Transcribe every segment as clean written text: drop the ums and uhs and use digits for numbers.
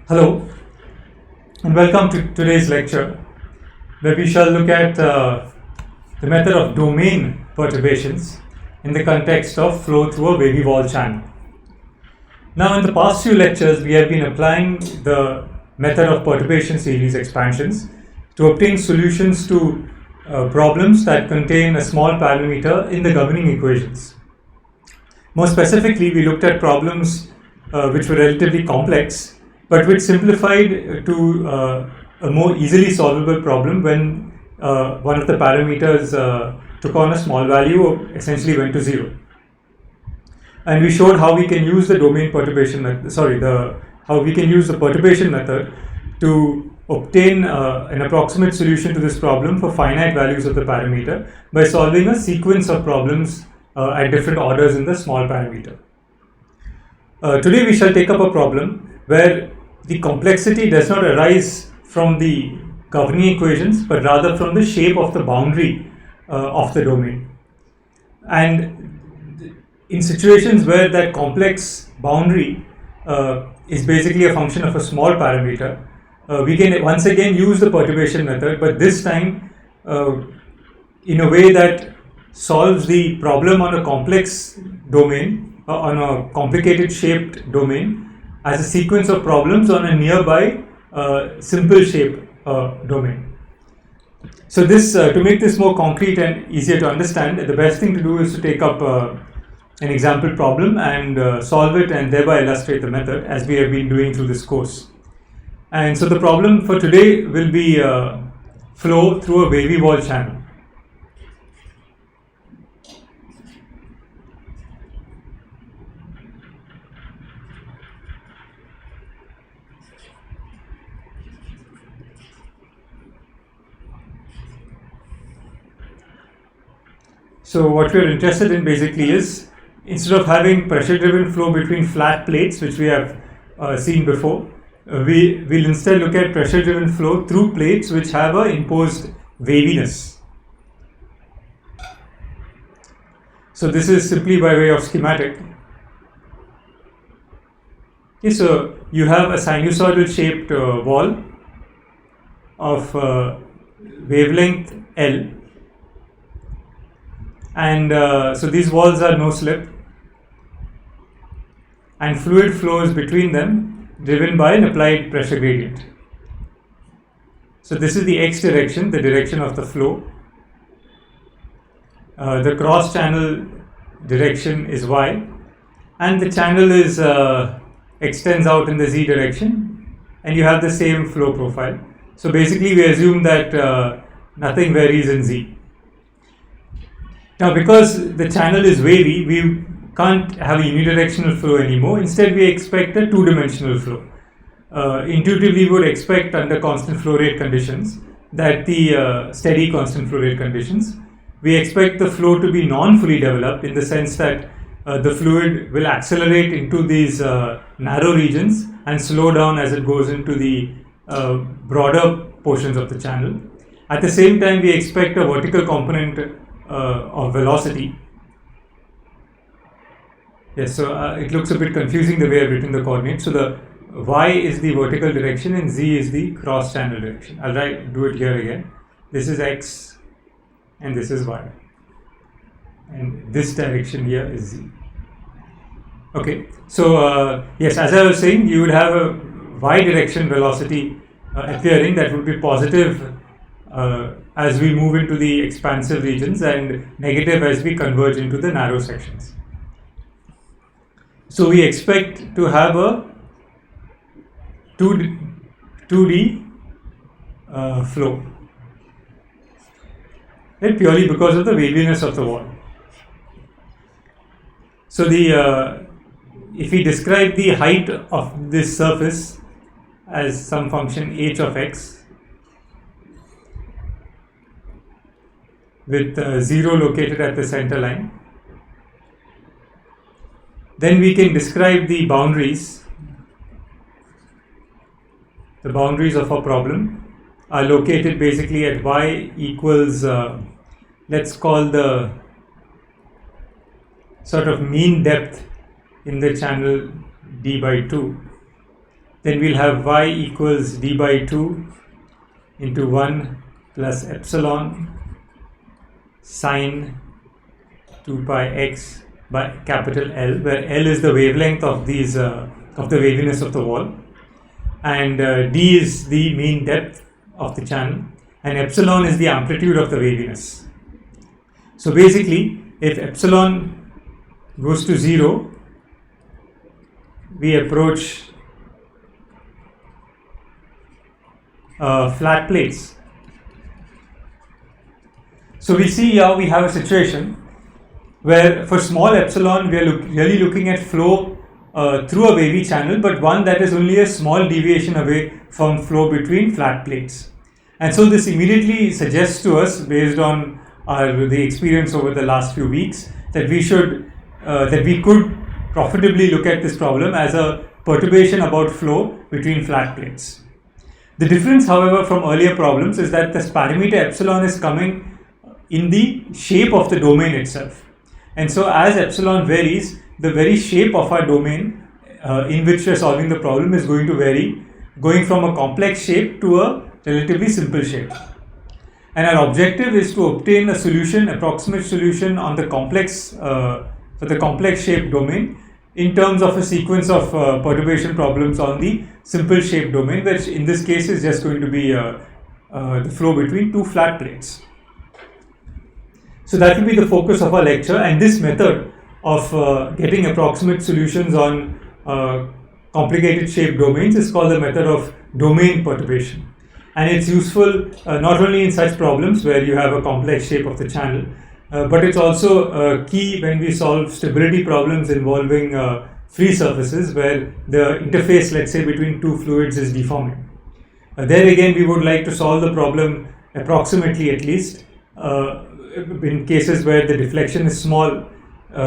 Hello and welcome to today's lecture, where we shall look at the method of domain perturbations in the context of flow through a Wavy-Wall channel. Now, in the past few lectures, we have been applying the method of perturbation series expansions to obtain solutions to problems that contain a small parameter in the governing equations. More specifically, we looked at problems which were relatively complex, but which simplified to a more easily solvable problem when one of the parameters took on a small value or essentially went to zero. And we showed how we can use the domain perturbation how we can use the perturbation method to obtain an approximate solution to this problem for finite values of the parameter by solving a sequence of problems at different orders in the small parameter. Today we shall take up a problem where the complexity does not arise from the governing equations, but rather from the shape of the boundary of the domain. And in situations where that complex boundary is basically a function of a small parameter, we can once again use the perturbation method, but this time in a way that solves the problem on a complex domain, on a complicated shaped domain, as a sequence of problems on a nearby simple shape domain. So this, to make this more concrete and easier to understand, the best thing to do is to take up an example problem and solve it and thereby illustrate the method as we have been doing through this course. And so the problem for today will be flow through a Wavy-Wall channel. So what we are interested in basically is, instead of having pressure driven flow between flat plates, which we have seen before, we will instead look at pressure driven flow through plates which have a imposed waviness. So this is simply by way of schematic. Okay, so you have a sinusoidal shaped wall of wavelength L. And so these walls are no slip, and fluid flows between them driven by an applied pressure gradient. So this is the x direction, the direction of the flow. The cross channel direction is y, and the channel is extends out in the z direction, and you have the same flow profile. So basically we assume that nothing varies in z. Now, because the channel is wavy, we can't have a unidirectional flow anymore. Instead, we expect a two-dimensional flow. Intuitively, we would expect under constant flow rate conditions that the steady constant flow rate conditions, we expect the flow to be non-fully developed in the sense that the fluid will accelerate into these narrow regions and slow down as it goes into the broader portions of the channel. At the same time, we expect a vertical component of velocity. Yes, so it looks a bit confusing the way I've written the coordinates. So the y is the vertical direction and z is the cross channel direction. I'll do it here again. This is x and this is y, and this direction here is z. Okay, so yes, as I was saying, you would have a y direction velocity appearing that would be positive as we move into the expansive regions and negative as we converge into the narrow sections. So we expect to have a 2D flow, right, purely because of the waviness of the wall. So if we describe the height of this surface as some function h of x, with 0 located at the center line, then we can describe the boundaries. The boundaries of our problem are located basically at y equals, let's call the sort of mean depth in the channel d by 2 then we'll have y equals d by 2 into 1 plus epsilon sine 2 pi x by capital L, where L is the wavelength of these of the waviness of the wall, and d is the mean depth of the channel, and epsilon is the amplitude of the waviness. So basically, if epsilon goes to 0, we approach flat plates. So we see here we have a situation where for small epsilon we are really looking at flow through a wavy channel, but one that is only a small deviation away from flow between flat plates. And so this immediately suggests to us, based on the experience over the last few weeks, that we could profitably look at this problem as a perturbation about flow between flat plates. The difference, however, from earlier problems is that this parameter epsilon is coming in the shape of the domain itself. And so as epsilon varies, the very shape of our domain in which we are solving the problem is going to vary, going from a complex shape to a relatively simple shape. And our objective is to obtain a solution, approximate solution on the complex, for the complex shape domain in terms of a sequence of perturbation problems on the simple shape domain, which in this case is just going to be the flow between two flat plates. So that will be the focus of our lecture, and this method of getting approximate solutions on complicated shape domains is called the method of domain perturbation. And it's useful not only in such problems where you have a complex shape of the channel, but it's also key when we solve stability problems involving free surfaces where the interface, let's say, between two fluids is deforming. There again, we would like to solve the problem approximately, at least. In cases where the deflection is small,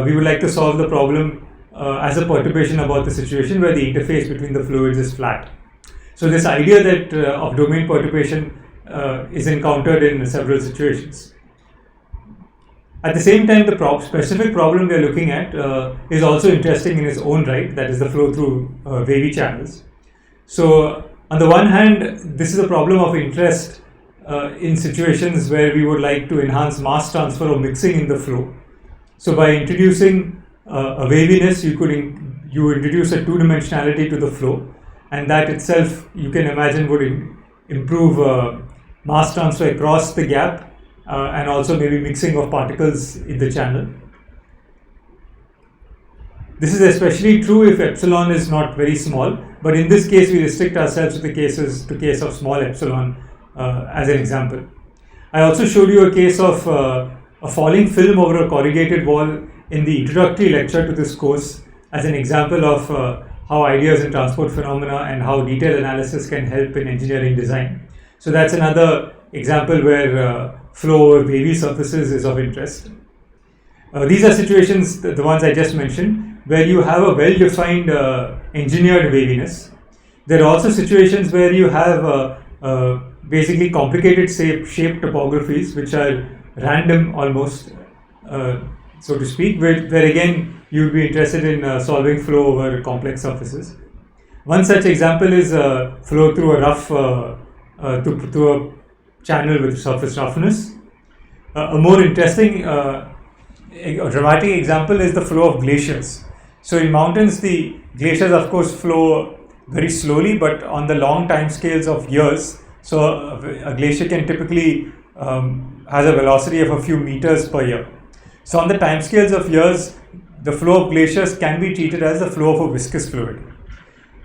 we would like to solve the problem as a perturbation about the situation where the interface between the fluids is flat. So this idea that of domain perturbation is encountered in several situations. At the same time, the specific problem we are looking at is also interesting in its own right, that is the flow through wavy channels. So on the one hand, this is a problem of interest in situations where we would like to enhance mass transfer or mixing in the flow. So by introducing a waviness, you introduce a two-dimensionality to the flow, and that itself, you can imagine, would improve mass transfer across the gap and also maybe mixing of particles in the channel. This is especially true if epsilon is not very small, but in this case we restrict ourselves to the case of small epsilon as an example. I also showed you a case of a falling film over a corrugated wall in the introductory lecture to this course as an example of how ideas in transport phenomena and how detailed analysis can help in engineering design. So that's another example where flow over wavy surfaces is of interest. These are situations, the ones I just mentioned, where you have a well-defined engineered waviness. There are also situations where you have basically complicated shape topographies which are random almost, so to speak, where again you would be interested in solving flow over complex surfaces. One such example is flow through a rough, through a channel with surface roughness. A more interesting, a dramatic example is the flow of glaciers. So in mountains, the glaciers of course flow very slowly, but on the long time scales of years. So a glacier can typically has a velocity of a few meters per year. So on the time scales of years, the flow of glaciers can be treated as the flow of a viscous fluid.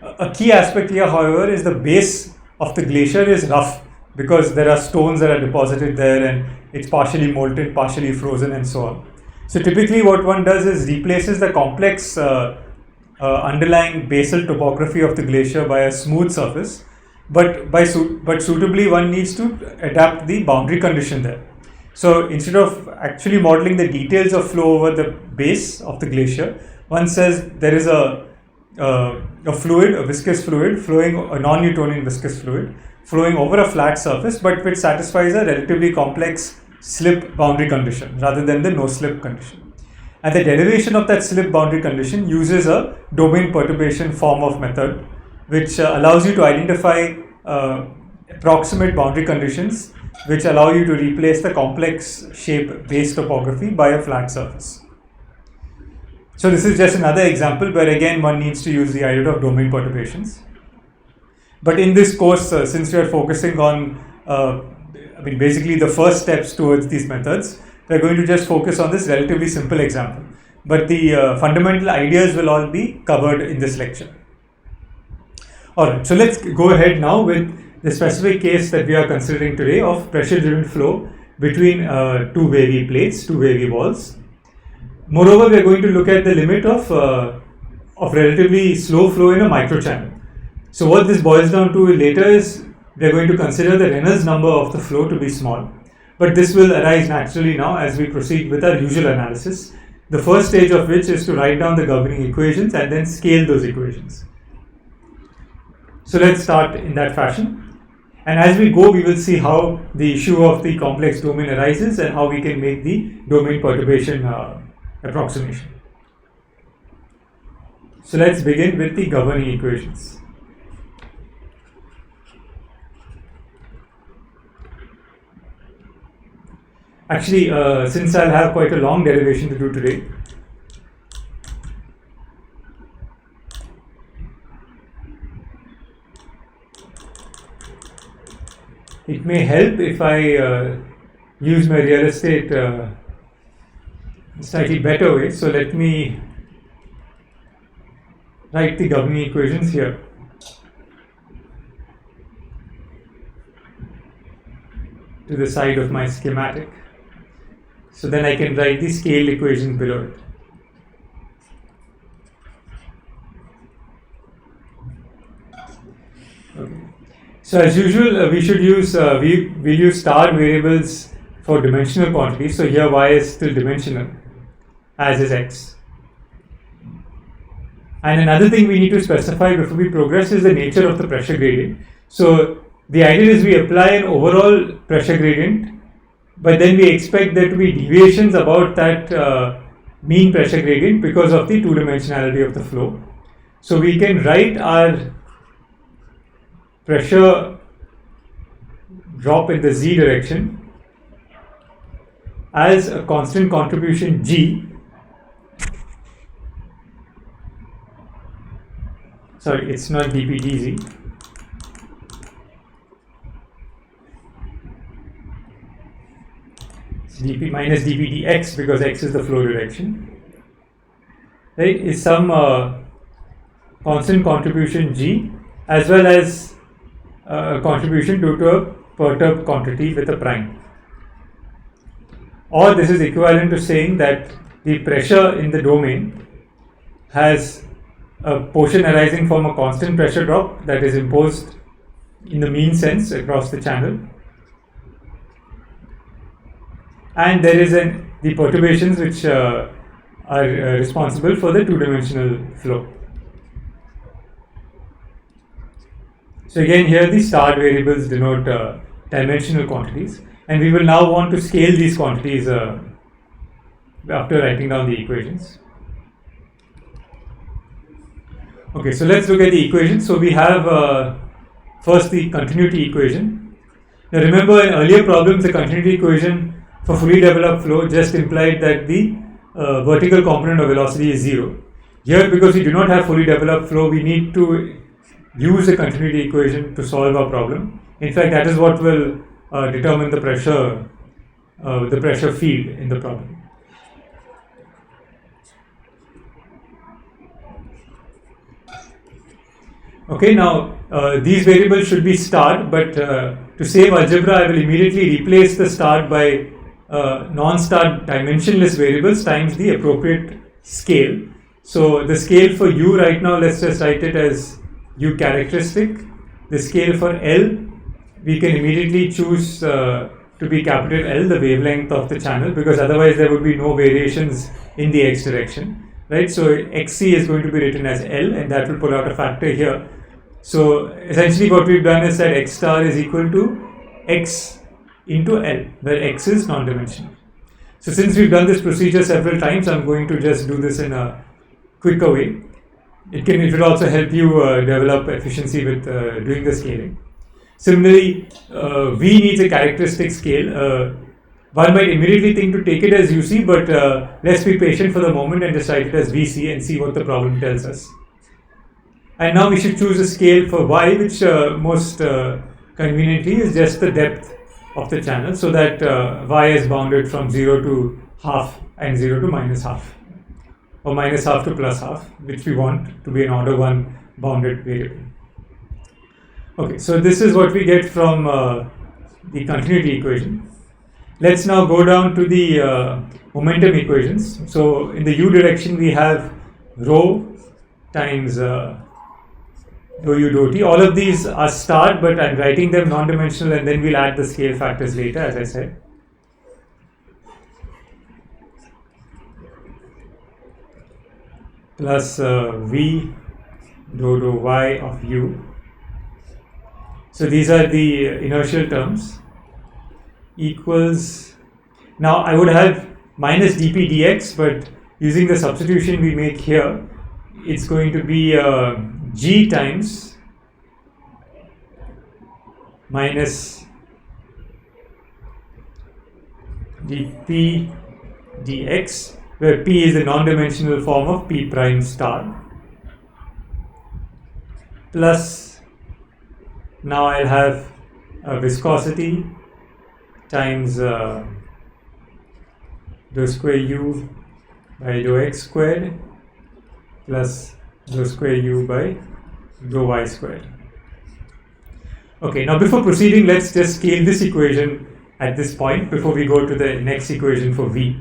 A key aspect here, however, is the base of the glacier is rough because there are stones that are deposited there and it's partially molten, partially frozen and so on. So typically what one does is replaces the complex underlying basal topography of the glacier by a smooth surface, but suitably one needs to adapt the boundary condition there. So instead of actually modeling the details of flow over the base of the glacier, one says there is a fluid, a viscous fluid flowing, a non-Newtonian viscous fluid flowing over a flat surface, but which satisfies a relatively complex slip boundary condition rather than the no slip condition. And the derivation of that slip boundary condition uses a domain perturbation form of method which allows you to identify approximate boundary conditions which allow you to replace the complex shape base topography by a flat surface. So this is just another example where again one needs to use the idea of domain perturbations. But in this course, since we are focusing on basically the first steps towards these methods, we are going to just focus on this relatively simple example. But the fundamental ideas will all be covered in this lecture. Alright, so let's go ahead now with the specific case that we are considering today of pressure-driven flow between two wavy plates, two wavy walls. Moreover, we are going to look at the limit of relatively slow flow in a microchannel. So what this boils down to later is we are going to consider the Reynolds number of the flow to be small. But this will arise naturally now as we proceed with our usual analysis. The first stage of which is to write down the governing equations and then scale those equations. So let's start in that fashion. And as we go, we will see how the issue of the complex domain arises and how we can make the domain perturbation approximation. So let's begin with the governing equations. Actually, since I'll have quite a long derivation to do today, it may help if I use my real estate slightly better way. So let me write the governing equations here. To the side of my schematic. So then I can write the scale equations below it. Okay. So as usual, we should use we'll use star variables for dimensional quantities. So here y is still dimensional, as is x. And another thing we need to specify before we progress is the nature of the pressure gradient. So the idea is we apply an overall pressure gradient, but then we expect there to be deviations about that mean pressure gradient because of the two-dimensionality of the flow. So we can write our pressure drop in the z direction as a constant contribution g. Sorry, it's not dp dz. dp minus dp dx, because x is the flow direction, right, is some constant contribution g as well as contribution due to a perturbed quantity with a prime. Or this is equivalent to saying that the pressure in the domain has a portion arising from a constant pressure drop that is imposed in the mean sense across the channel, and there is the perturbations which are responsible for the two-dimensional flow. So again, here the starred variables denote dimensional quantities, and we will now want to scale these quantities after writing down the equations. Okay, so let's look at the equations. So we have first the continuity equation. Now remember, in earlier problems, the continuity equation for fully developed flow just implied that the vertical component of velocity is 0. Here, because we do not have fully developed flow, we need to use the continuity equation to solve our problem. In fact, that is what will determine the pressure field in the problem. Okay, now these variables should be starred, but to save algebra, I will immediately replace the starred by non-starred dimensionless variables times the appropriate scale. So the scale for u right now, let's just write it as u characteristic. The scale for L, we can immediately choose to be capital L, the wavelength of the channel, because otherwise there would be no variations in the x direction, right? So xc is going to be written as L, and that will pull out a factor here. So essentially what we've done is that x star is equal to x into L, where x is non-dimensional. So since we've done this procedure several times, I'm going to just do this in a quicker way. it will also help you develop efficiency with doing the scaling. Similarly, V needs a characteristic scale. One might immediately think to take it as UC, but let's be patient for the moment and just write it as VC and see what the problem tells us. And now we should choose a scale for Y, which most conveniently is just the depth of the channel, so that Y is bounded from 0 to half and 0 to minus half, or minus half to plus half, which we want to be an order 1 bounded variable. Okay, so this is what we get from the continuity equation. Let's now go down to the momentum equations. So in the u direction we have rho times dou u dou t. All of these are star, but I'm writing them non-dimensional, and then we'll add the scale factors later, as I said. Plus v dou y of u. So these are the inertial terms. Equals, now I would have minus dp dx, but using the substitution we make here, it's going to be g times minus dp dx, where p is the non-dimensional form of p prime star, plus now I'll have a viscosity times dou square u by dou x squared plus dou square u by dou y squared. Okay, now before proceeding, let's just scale this equation at this point before we go to the next equation for v.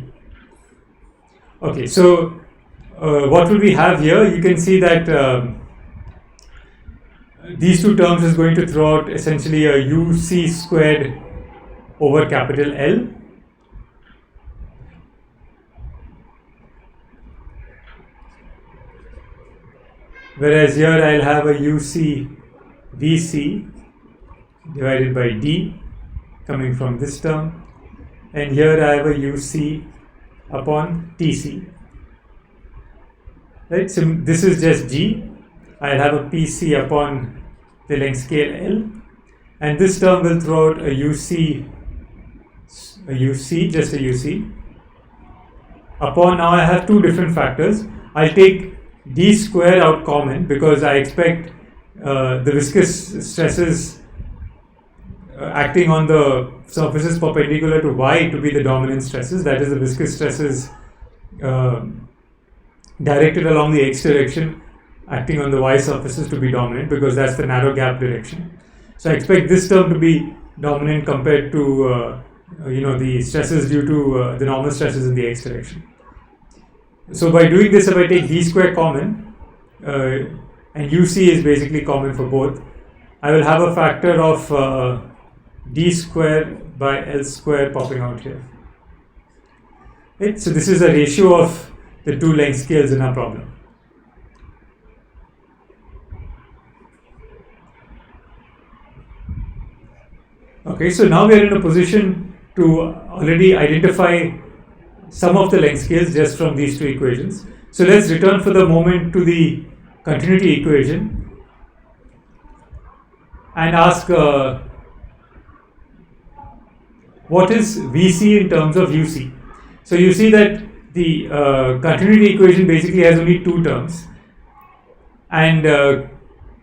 Okay, so what will we have here? You can see that these two terms is going to throw out essentially a uc squared over capital L, whereas here I'll have a uc vc divided by d coming from this term, and here I have a uc upon tc. Right, so this is just g. I'll have a pc upon the length scale L, and this term will throw out a uc, just a uc upon, now I have two different factors. I'll take d square out common because I expect the viscous stresses acting on the surfaces perpendicular to y to be the dominant stresses, that is the viscous stresses directed along the x direction acting on the y surfaces to be dominant, because that's the narrow gap direction. So I expect this term to be dominant compared to the stresses due to the normal stresses in the x direction. So by doing this, if I take d square common and uc is basically common for both, I will have a factor of d square by L square popping out here. Right? So this is a ratio of the two length scales in our problem. Okay, so now we are in a position to already identify some of the length scales just from these two equations. So let's return for the moment to the continuity equation and ask what is Vc in terms of Uc. So you see that the continuity equation basically has only two terms, and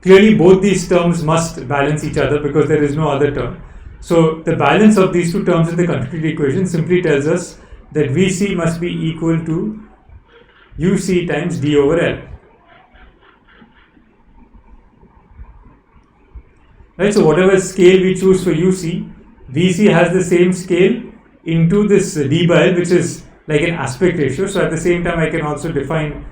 clearly both these terms must balance each other because there is no other term. So the balance of these two terms in the continuity equation simply tells us that Vc must be equal to Uc times d over L. Right, so whatever scale we choose for Uc, Vc has the same scale into this d by L, which is like an aspect ratio. So at the same time I can also define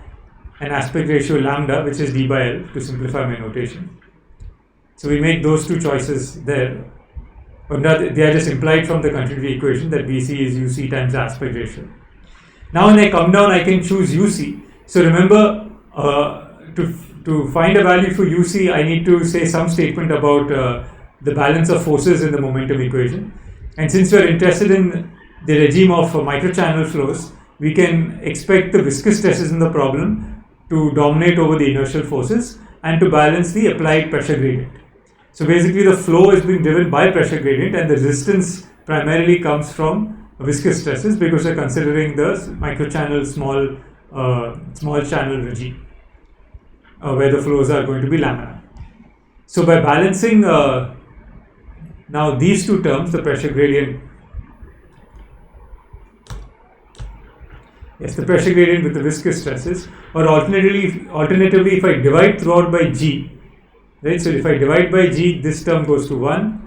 an aspect ratio lambda, which is d by L, to simplify my notation. So we make those two choices there. But they are just implied from the continuity equation that Vc is Uc times the aspect ratio. Now when I come down, I can choose Uc. So remember, to find a value for Uc, I need to say some statement about the balance of forces in the momentum equation. And since we are interested in the regime of microchannel flows, we can expect the viscous stresses in the problem to dominate over the inertial forces and to balance the applied pressure gradient. So basically the flow is being driven by pressure gradient, and the resistance primarily comes from viscous stresses, because we're considering the microchannel small channel regime where the flows are going to be laminar. So by balancing now these two terms, the pressure gradient, the pressure gradient with the viscous stresses, or alternatively if I divide throughout by G, right? So if I divide by G, this term goes to 1,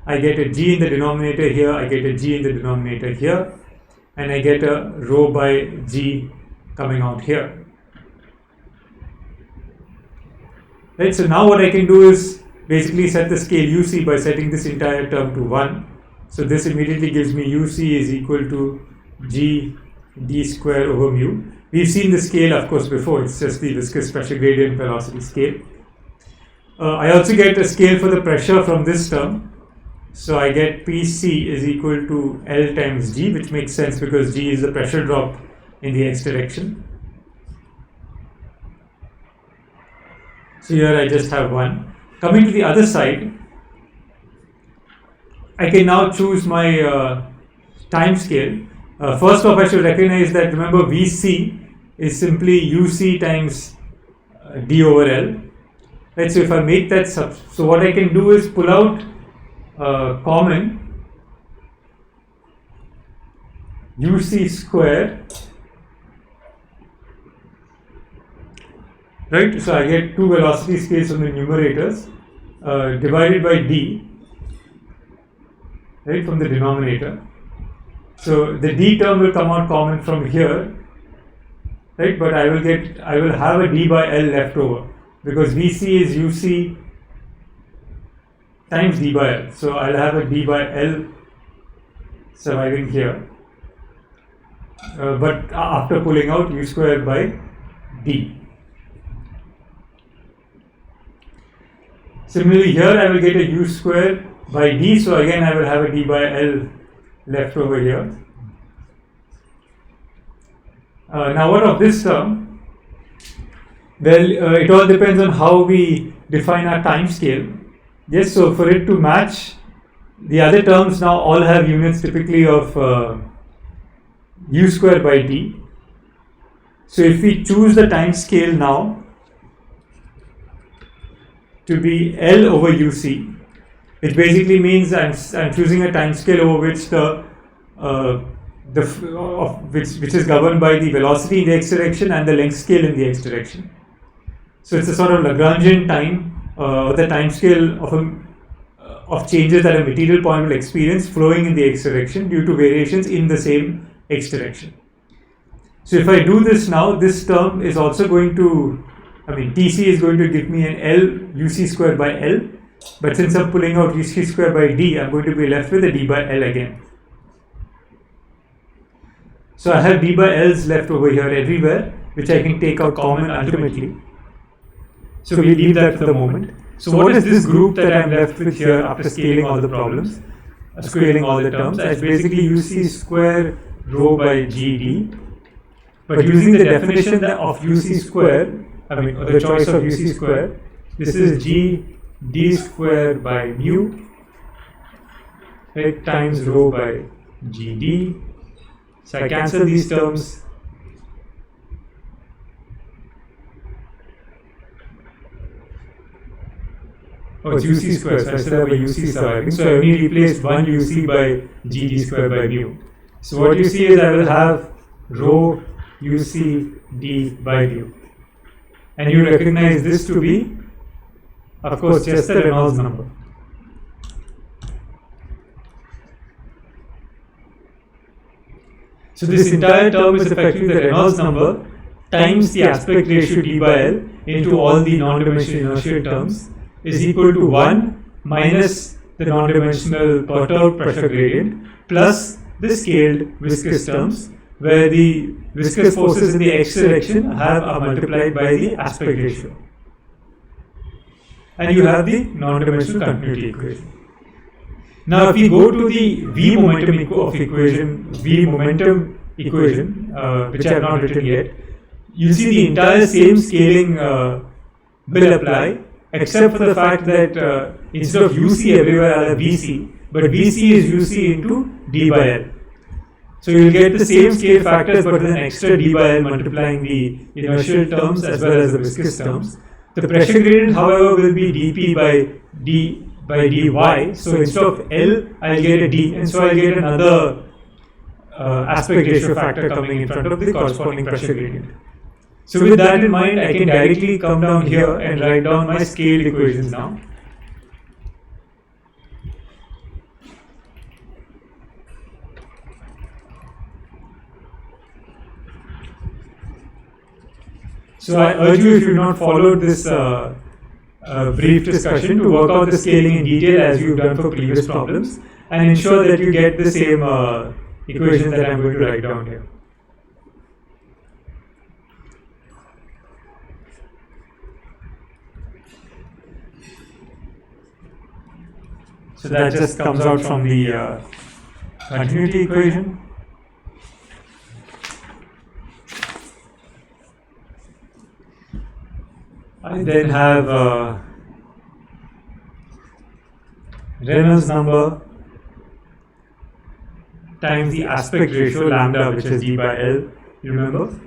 I get a G in the denominator here, I get a G in the denominator here, and I get a rho by G coming out here. Right, so now what I can do is basically set the scale UC by setting this entire term to 1. So this immediately gives me UC is equal to G d square over mu. We've seen the scale, of course, before. It's just the viscous pressure gradient velocity scale. I also get a scale for the pressure from this term. So I get PC is equal to L times G, which makes sense because G is the pressure drop in the x direction. So here I just have 1. Coming to the other side, I can now choose my time scale. First off, I should recognize that, remember, VC is simply UC times D over L. Right, so if I make that so what I can do is pull out common UC square, right? So I get two velocity scales from the numerators divided by D, right, from the denominator. So the D term will come out common from here, right? But I will have a D by L left over, because VC is UC times D by L. So I'll have a D by L surviving here, but after pulling out U square by D. Similarly, here I will get a U square by D, so again I will have a D by L left over here. Now what of this term? Well, it all depends on how we define our time scale. Yes, so for it to match, the other terms now all have units typically of U square by D. So if we choose the time scale now to be L over UC, which basically means I'm choosing a time scale over which which is governed by the velocity in the x direction and the length scale in the x direction. So it's a sort of Lagrangian time, the time scale of changes that a material point will experience flowing in the x direction due to variations in the same x direction. So if I do this now, this term is also going to, TC is going to give me an L UC square by L, but since I'm pulling out UC square by D, I'm going to be left with a D by L again. So I have D by L's left over here everywhere, which I can take out common ultimately. So we leave that for the moment. So what is this group that I'm left with here after scaling all the problems, scaling all the terms? It's basically UC square rho by GD. But using the definition of UC square, or the choice of UC square, this is G D square by mu, right, times rho by GD. So I cancel these terms. Oh, it's UC square, so I still have a UC surviving. So I only replaced one UC by GD square by mu. So what you see is I will have rho UC D by mu. And you recognize this to be, of course, just the Reynolds number. So this entire term is effectively the Reynolds number times the aspect ratio D by L into all the non-dimensional inertial terms is equal to 1 minus the non-dimensional perturbed pressure gradient plus the scaled viscous terms, where the viscous forces in the x direction are multiplied by the aspect ratio. And you have the non-dimensional continuity equation. Now if we go to the V momentum equation, which I have not written yet, you see the entire same scaling will apply, except for the fact that instead of UC everywhere I'll have VC, but VC is UC into D by L. So you'll get the same scale factors but with an extra D by L multiplying the inertial terms as well as the viscous terms. The pressure gradient, however, will be dP by dy. So instead of L, I'll get a D, and so I'll get another aspect ratio factor coming in front of the corresponding pressure gradient. So with that in mind, I can directly come down here and write down my scaled equations now. So I urge you, if you have not followed this brief discussion, to work out the scaling in detail as you've done for previous problems, and ensure that you get the same equations that I'm going to write down here. So that just comes out from the continuity equation. I then have Reynolds number times the aspect ratio lambda, which is D by L, you remember?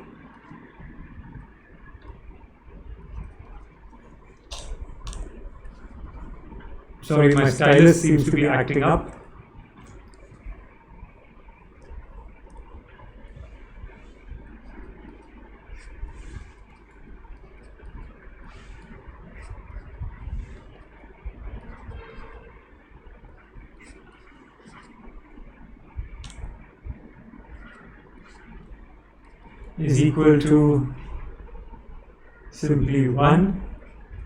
Sorry, my stylus seems to be acting up. Is equal to simply 1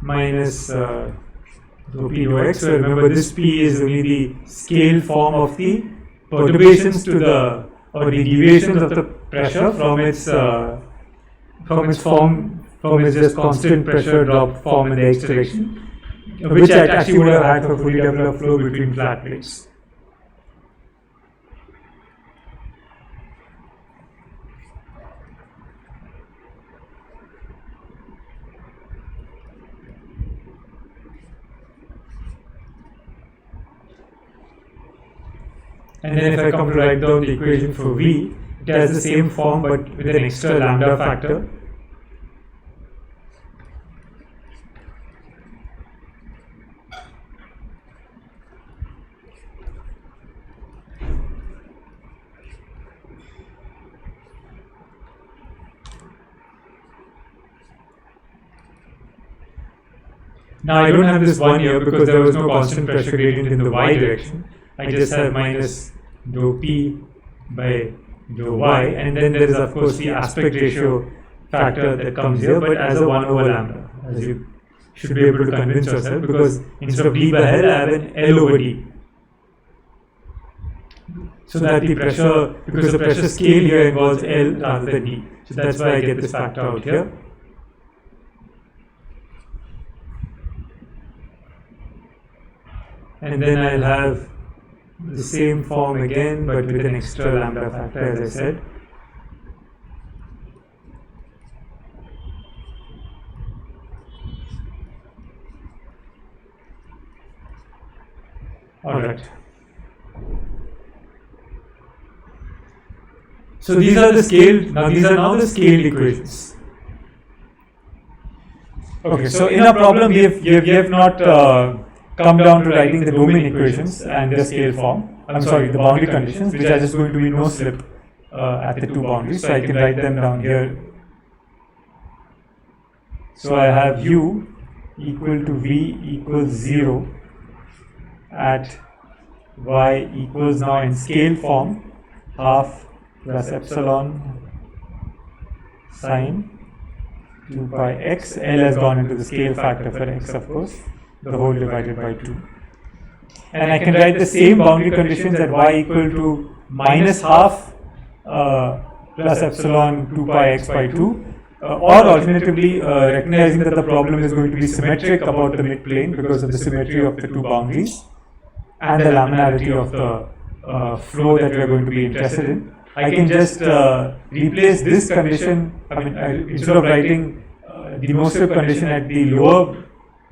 minus rho p rho x. So remember, this p is only the scale form of the perturbations to the, or the deviations of the pressure from its just constant pressure drop form in the x direction, which I actually would have had for fully developed flow between flat plates. And then if I come to write down the equation for V, it has the same form but with an extra lambda factor. Now I don't have this 1 here because there was no constant pressure gradient in the y direction. I just have minus dou p by dou y, and then there is of course the aspect ratio factor that comes here, but as a 1 over lambda, as you should be able to convince yourself, because instead of d by L, I have an L over d. So that the pressure, because the pressure scale here involves L rather than d. So that's why I get this factor out here. And then I'll have the same form again, but with an extra lambda factor, as I said. Alright. So these are the scaled, now these are now the scaled equations. Okay, so in our problem we have not come down to writing the domain equations and their scale form. I'm sorry, the boundary conditions, which are just going to be no slip at the two boundaries. So I can write them down here. So I have U equal to V equals 0 at Y equals, now in scale form, half plus epsilon sine 2 pi x. L has gone into the scale factor for x, of course, the whole divided by 2. And I can write the same boundary conditions at y equal to minus half plus epsilon 2 pi x by 2, or alternatively recognizing that the problem is going to be symmetric about the midplane because of the symmetry of the two boundaries and the laminarity of the flow that we are going to be interested in. I can just replace this condition. Instead of writing the no-slip condition at the lower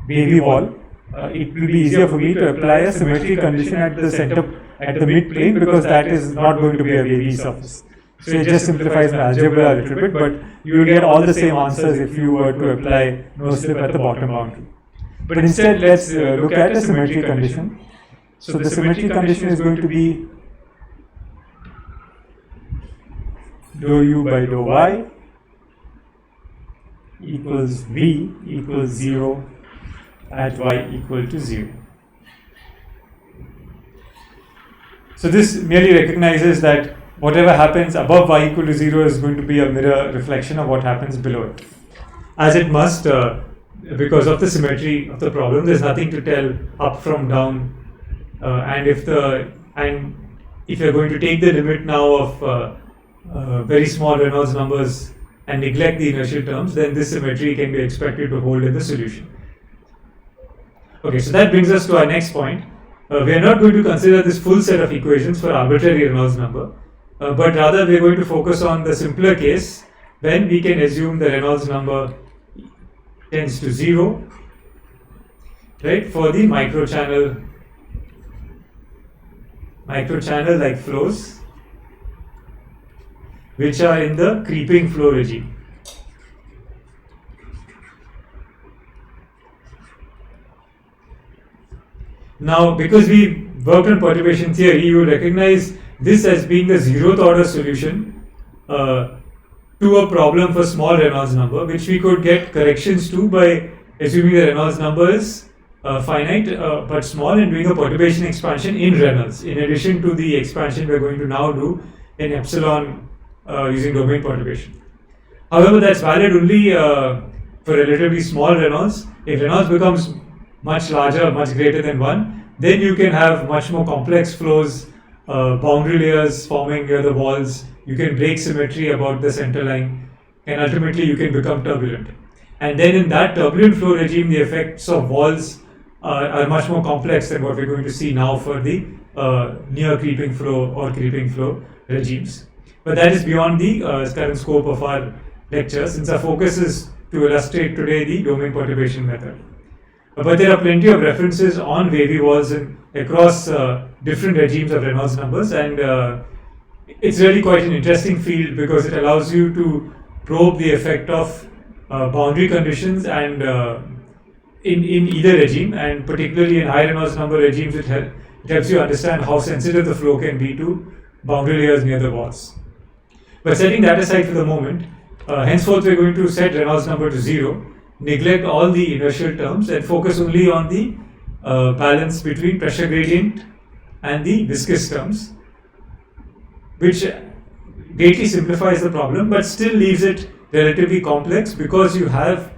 wavy wall, it will be easier for me to apply a symmetry condition at the center, at the mid plane, because that is not going to be a wavy surface. So it just simplifies my algebra a little bit, but you will get all the same answers if you were to apply no-slip at the bottom boundary. But instead, let's look at a symmetry condition. So the symmetry condition is going to be dou u by dou y equals v equals 0 at y equal to 0. So this merely recognizes that whatever happens above y equal to 0 is going to be a mirror reflection of what happens below it. As it must, because of the symmetry of the problem, there's nothing to tell up from down. And if you're going to take the limit now of very small Reynolds numbers and neglect the inertial terms, then this symmetry can be expected to hold in the solution. Okay, so that brings us to our next point. We are not going to consider this full set of equations for arbitrary Reynolds number, but rather we are going to focus on the simpler case when we can assume the Reynolds number tends to 0, right, for the microchannel like flows which are in the creeping flow regime. Now, because we worked on perturbation theory, you will recognize this as being the 0th order solution to a problem for small Reynolds number, which we could get corrections to by assuming the Reynolds number is finite but small and doing a perturbation expansion in Reynolds, in addition to the expansion we are going to now do in epsilon using domain perturbation. However, that's valid only for relatively small Reynolds. If Reynolds becomes much larger, much greater than 1, then you can have much more complex flows, boundary layers forming near the walls, you can break symmetry about the center line, and ultimately you can become turbulent. And then in that turbulent flow regime, the effects of walls are much more complex than what we're going to see now for the near creeping flow or creeping flow regimes. But that is beyond the current scope of our lecture, since our focus is to illustrate today the domain perturbation method. But there are plenty of references on wavy walls and across different regimes of Reynolds numbers, and it's really quite an interesting field because it allows you to probe the effect of boundary conditions and in either regime, and particularly in high Reynolds number regimes, it helps you understand how sensitive the flow can be to boundary layers near the walls. But setting that aside for the moment, henceforth we're going to set Reynolds number to 0, neglect all the inertial terms and focus only on the balance between pressure gradient and the viscous terms, which greatly simplifies the problem but still leaves it relatively complex because you have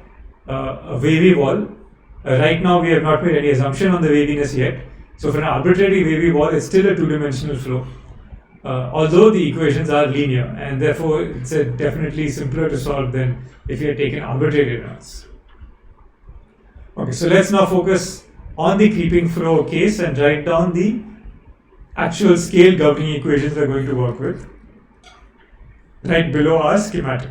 a wavy wall. Right now we have not made any assumption on the waviness yet, so for an arbitrary wavy wall it's still a two-dimensional flow, although the equations are linear, and therefore it's definitely simpler to solve than if you had taken arbitrary Reynolds. Okay, so let's now focus on the creeping flow case and write down the actual scale governing equations we're going to work with right below our schematic.